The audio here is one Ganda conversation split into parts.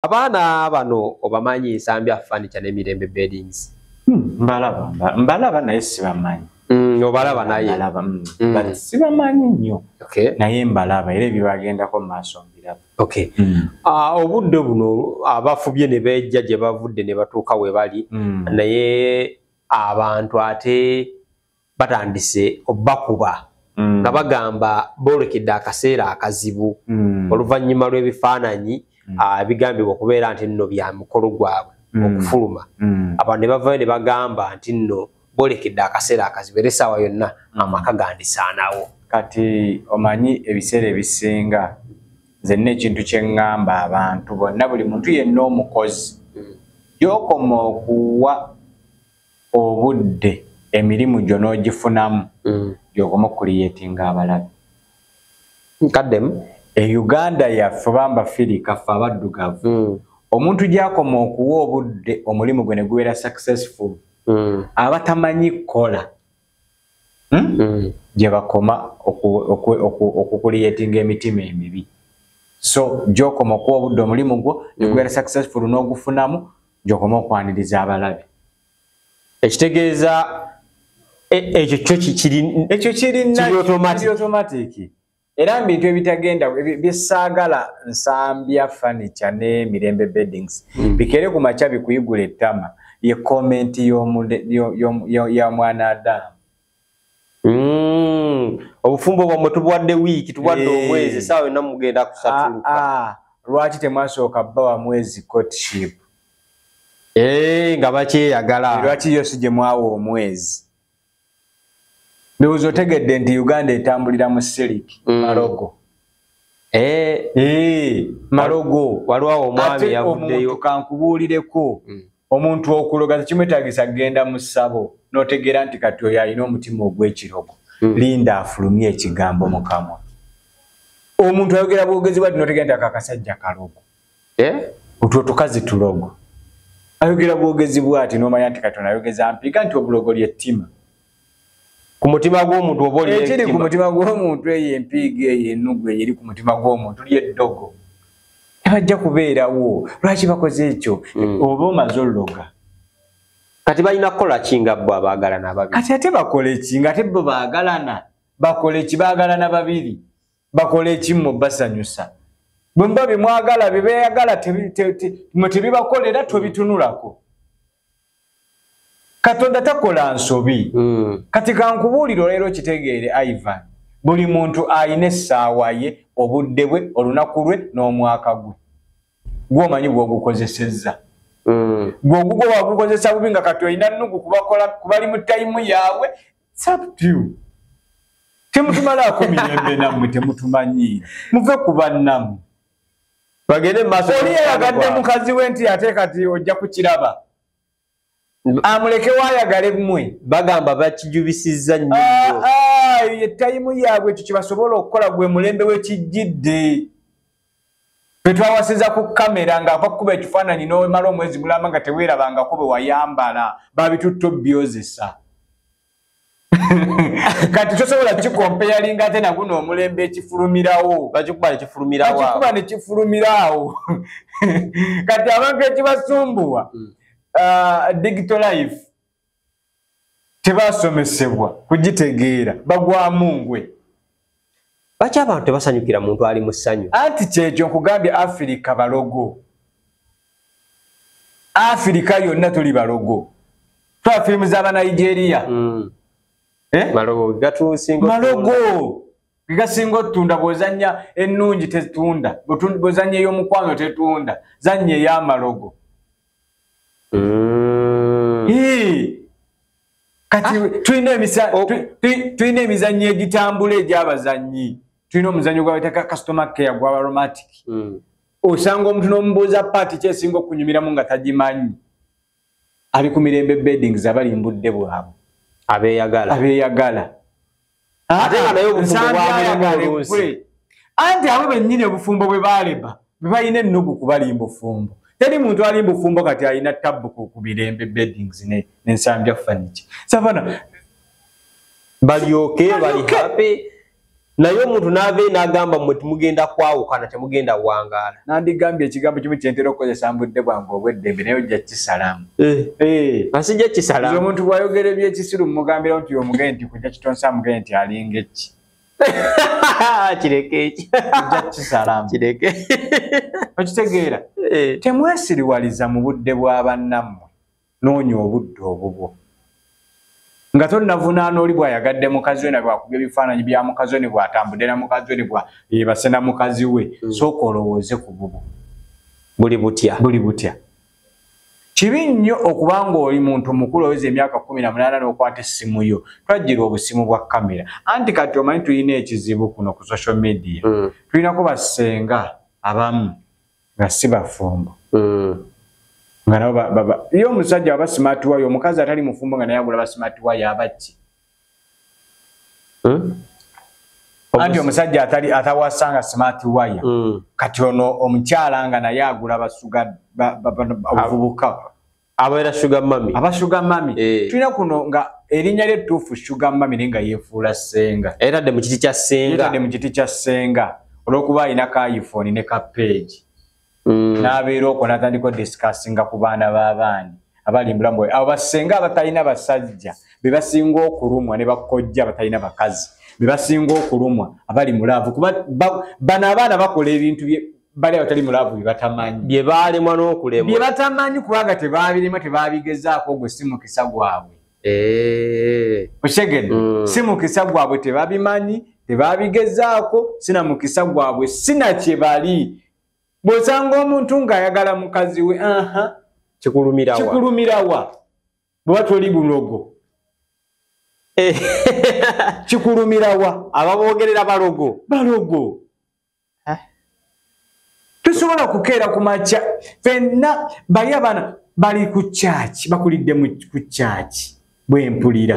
Abaana bano obamanyi Nsambya Furniture ne Mirembe Beddings. Mbalaba naye sibamanyi. Obalaba naye. But sibamanyi nnyo. Okay. Naye mbalaba era ebibagendako mu maaso mbiraba. Okay. Obudde buno abafubye ne bejja gye bavudde ne batuuka we bali naye abantu ate batandise obbakuba nga bagamba boolekedde akaseera akazibu oluvannyuma lw'ebifaananyi bigambibwa okubeera nti nno bya mukolo gwabwe okufuluma. Abantu ne bavayo ne bagamba nti nno boolekedde akaseera akazibu era essaawa yonna amaka gandisaanawo. Kati omanyi ebiseera ebisinga zenna ekintu kye ŋŋamba abantu bonna buli muntu yenna omukozi gy'okoma okuwa obudde emirimu gyo n'ogifunamu gy'okoma okuliyetinga abalabe. Nkaddemu Uganda yaffe bamba Afirika ffe abaddugavu omuntu gy'akoma okuwa obudde omulimu gwe ne gubeera successful abatamanyi kukola gye bakoma okukuliyetinga emitima emibi. So gy'okoma okuwa obudde omulimu gwo ne gubeera successful n'ogufunamu gy'okoma okwaniriza abalabe. Ekitegeeza ekyo kirina automatic. Era bintu ebitagenda bisaagala Nsambya Furniture ne Mirembe Beddings bikere ku makya bikuyigula ettama ye comment ya mwanadamu. Obufumbo bwamwe tubuwadde wiiki tubuwadde omwezi saawa yonna mugenda kusatuluka. Lwaki temwasooka bbawa mwezi courtship? Nga bakyeyagala. Lwaki yo si gye mwawa omwezi? Ndowooza otegedde nti Uganda etambulira mu siliki malogo. Malogo. Waliwo omwami yavuddeyo. Omuntu kankubuulireko omuntu okuloga tekimwetaagisa genda mu ssabo n'otegeera nti kati oyo alina omutima ogw'ekirogo. Linda afulumye ekigambo mu kamwa. Omuntu ayogera bwogezi bwati n'otegeera nti akakasajja kalogo. Otwo tukazi tulogo. Ayogera bwogezi bwati n'omanya nti kati ayogeza mpiga nti obulogo ly'ettima. Ku mutima gw'omuntu oba oli ekiri ku mutima gw'omuntu eyo empiiga eyo ennugu eri ku mutima gw'omuntu ly'eddogo. Tebajja kubeerawo. Lwaki bakoze ekyo? Oba omaze ologa. Kati balina kukola ki nga bo abaagalana babiri? Kati ate bakola eki nga ate bo baagalana. Bakola eki baagalana babiri. Bakola eki mu basanyusa. Bwe mba bimwagala bye beeyagala tebibakolera tobitunulako. Katonda takola nsobi. Kati kankubuulira leero kitegeere Ivan. Buli muntu ayina essaawa ye, obudde bwe, olunaku lwe n'omwaka gwe. Gw'omanyi bw'ogukozesezza. Gw'ogugwo wagukozesa bubi nga kati olina nnugu kubali mu tayimu yaabwe. It's up to you. Temutumalaako mirembe nammwe temutumanyiira. Muve ku bannammwe. Bagende maaso. Oli yayagadde mukazi we nti ate kati ojja kukiraba. Amuleke waayagale mmwe. Bagamba bakijubisizza nnyo. Tayimu yaabwe ekyo kye basobola okukola gwe mulembe w'ekijjidde. Ffe twawasiza ku kamera nga bakuba ekifaananyi n'omala omwezi mulamba nga teweerabangako bwe wayambala babitutto byozesa. Kati tosobola kikompeyalinga ate naguno omulembe ekifulumirawo. Bakikuba nekifulumirawo. Bakikuba nekifulumirawo. Kati abantu ekibasumbuwa digital life tebasomesebwa kugitegeera bagwamu ngwe. Lwaki abantu tebasanyukira muntu ali mu ssanyu? Anti kyekyo nkugambye Afirika balogo. Afirika yonna tuli balogo. Twa firimu z'Abanigeria. Malogo gatusingo. Malogo gasinga otunda bw'ozannya ennungi tetunda. Bw'ozannya ey'omukwano tetunda. Zannya ey'amalogo. Kati tulina emizannyo egitambula egy'abazannyi. Tulina omuzannyo gw'abayita customer care gw'aba romantic. Osanga omuntu n'omubuuza paati kyesinga okunyumiramu nga tagimanyi. Ali ku Mirembe Beddings abalimbudde bwabwe. Abeeyagala. Ate nga naye obufumbo bw'amulimu oluusi. Anti abo bennyini obufumbo bwe baaleba bwe balina ennugu kubalimba bufumbo. Teri muntu alimba bufumbo kati alina tabbu ku Mirembe Beddings ne Nsambya Furniture. Savana balyoke bali happy naye omuntu n'ava n'agamba mmwe temugenda kwawukana temugenda wangala nandigambye ekigambo kimu kyentera okukozesa mbudde bwange obweddembe naye ojja kisalamu asijja kisalamu omuntu bwayogera ebyekisiru mumugambira nti omugende nti kujja kitonsa mugende nti alinga eki kireke eki ojja kisalamu kireke okitegeera temwesiriwaliza mu budde bwa bannammwe noonya obudde obubwo nga tonnavunaana oli bw'ayagadde mukazi we na bwakubya ebifaananyi bya mukazi we ne bw'atambudde na mukazi we ne bw'ayebase na mukazi we sooka olowooze ku bubwo buli butya kibi nnyo okuba ng'oli muntu mukulu oweza emyaka 18 n'okwata essimu yo twajjira obusimu bwa kamera anti kati omanyi tulina ekizibu kuno ku social media tulinako bassenga abamu nga si bafumbo nga nabo iyo omusajja aba smart wire omukazi atali mufumbo nga naye agula ba smart wire abaki anti omusajja atawasanga smart wire kati ono omukyala nga naye agula basuga abavubuka abaera sugar mami tulina kuno nga erinnya ly'ettuufu sugar mami nga yeefuula ssenga etadde mu kiti kya ssenga olw'okuba alina ka iPhone ne ka page n'abeera okwo n'atandika discussinga ku baana b'abaani abali mulamu abo bassenga abatalina basajja be basinga okulumwa ne bakojja abatalina bakazi be basinga okulumwa abali mulaavu kuba bano abaana bakola ebintu bali abatali mulaavu bye batamanyi bye baalemwa n'okulemwa bye batamanyi kubanga tebaabirima tebabigezaako gwe si mukisa gwabwe okyegedde si mukisa gwabwe tebabimanyi tebabigezaako sina mukisa gwabwe sina kye bali bw'osanga omuntu ng'ayagala mukazi we kikulumirawa bw'oba toli bulogo kikulumirawa ababogerera balogo tusobola kukeera ku makya fenna bali abaana bali ku kyaki bakulidde ku kyaki bwempulira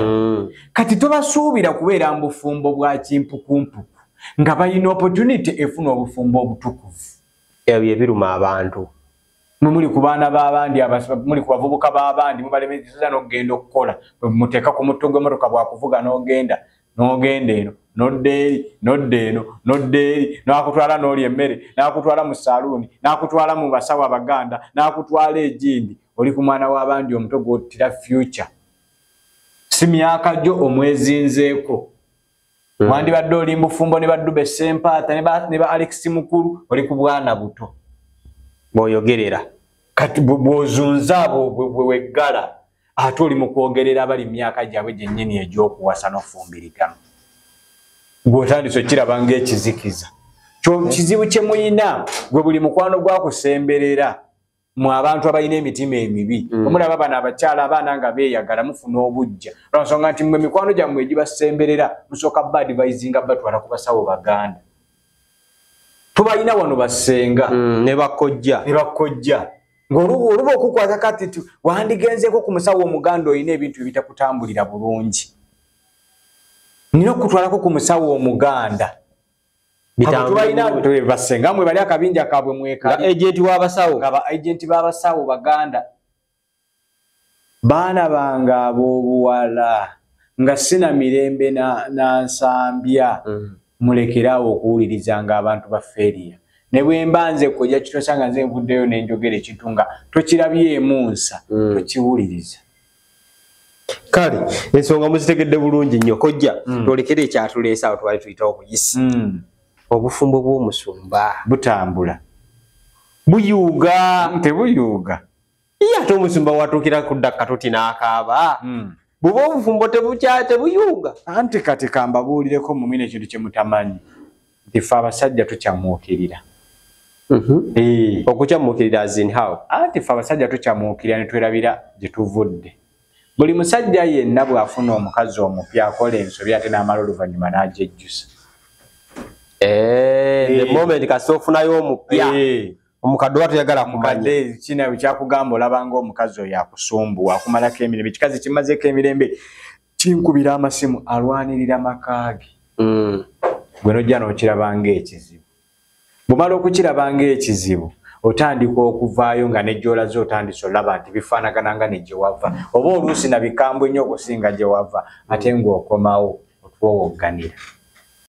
kati tobasuubira kubeera mu bufumbo bwa kimpukumpuku nga balina opportunity efuna obufumbo obutukuvu ebyo ebiruma abantu muli ku baana b'abandi muli ku bavubuka b'abandi mubalemesa n'okugenda okukola muteeka ku mutto gw'emmotoka bwakuvuga n'ogenda eno nodda eno n'akutwala n'oli emmere n'akutwala mu saluuni n'akutwala mu basawo abaganda n'akutwala egindi oli ku mwana w'abandi omuto gw'ottira future si myaka gyo omwezinzeeko wandibadde oli mbufumbo ne baddube Sempaata ne ba Alex Mukulu oli ku bwana buto bw'oyogerera kati bw'ozunza bwe weggala ate oli mu kwogerera abali myaka gyabwe gyennyini egy'okuwasa n'ofumbirigano gw'otandise okiraba ng'ekizikiza kizibu kye muyina gwe buli mukwano gwakusemberera mu abantu abalina emitima emibi omulaba bano abakyala abaana nga beeyagala mufuna obujja olw'ensonga nti mmwe mikwano gyammwe egibasemberera musooka bba advisinga batwala ku basawo baganda tubalina wano bassenga ne bakojja ng'oluba okukwata kati wandigenzeeko ku musawo omuganda olina ebintu ebitakutambulira bulungi nina okutwalako ku musawo omuganda bassenga mwe bali akabinja kaabwe mwekali agenti b'abasawo baganda baana bange ab'obuwala nga sina mirembe nansambya mulekerawo okuwuliriza nga abantu bafeeriya ne bwe mbanze kojja kitosanga nze nvuddeyo n'enjogera ekintu nga tokirabyemu nsa tokiwuliriza kale ensonga muzitegedde bulungi nnyo kojja twolekera ekyatuleesa awo twali tuyitawo obuyisi obufumbo bw'omusumba butambula buyuuga tebuyuuga ate omusumba watuukira kudda katoti n'akaaba bw'oba obufumbo tebuyuuga anti kati kambabuulireko mumina ekintu kye mutamanyi nti ffe abasajja tukyamuukirira okukyamuukirira azinhawo anti ffe abasajja tukyamuukirira ne twerabira gye tuvudde buli musajja yenna bw'afuna omukazi omupya akola ensobi ate n'amala oluvannyuma n'agyejjusa the moment kasoofunayo omupya omukadde oba toyagala kumanya kina kyakugamba olabanga omukazi oyo akusumbuwa akumalako emirembe kikazi kimazeeko emirembe kinkubira amasimu alwanirira makaage gwe nojja n'okirabanga ekizibu bw'omala okukirabanga ekizibu otandika okuvaayo nga nejjolaze otandise olaba nti bifaanagananga ne gye wava oba oluusi na bikambwe nnyo okusinga gye wava ate ng'okomawo otwowogganira